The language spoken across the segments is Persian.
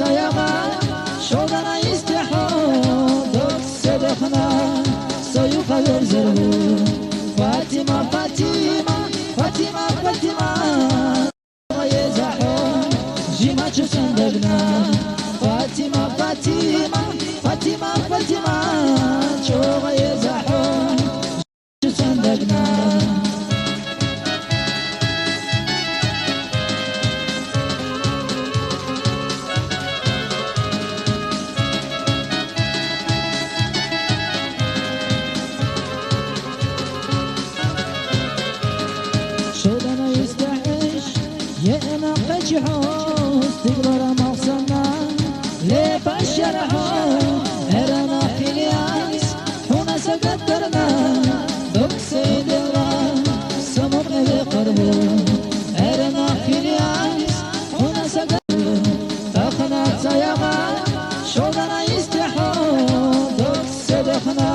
سيغا شودنا يستحو دوك سدخنا سيوف يرزرو فاطمة فاطمة فاطمة فاطمة يزحو جيما چسندگنا فاطمة فاطمة فاطمة فاطمة چوغ يزحو چسندگنا شودنا يستحش يأنا قجحوس تقرر مغصنا ليه بشرحو هرنا فيليانس هنا سقدرنا دوك سيد الله سمونا بقربو هرنا فيليانس هنا سقدرنا تخنا سيغا شودنا يستحو دوك سدخنا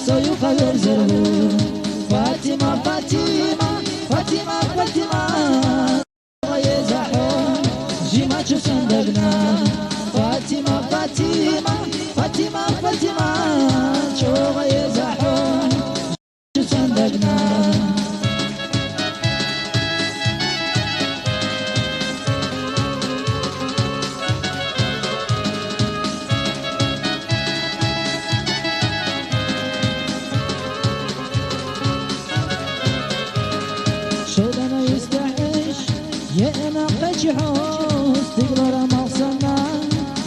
سيوف يرزرو فاطمة فاطمة فاطمة فاطمة يزحو جيما چسندگنا فاطمة فاطمة فاطمة فاطمة چوغ يزحو چسندگنا شودنا يستحش يأنا قجحوس تقرر مغصنا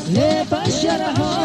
ليه بشرحو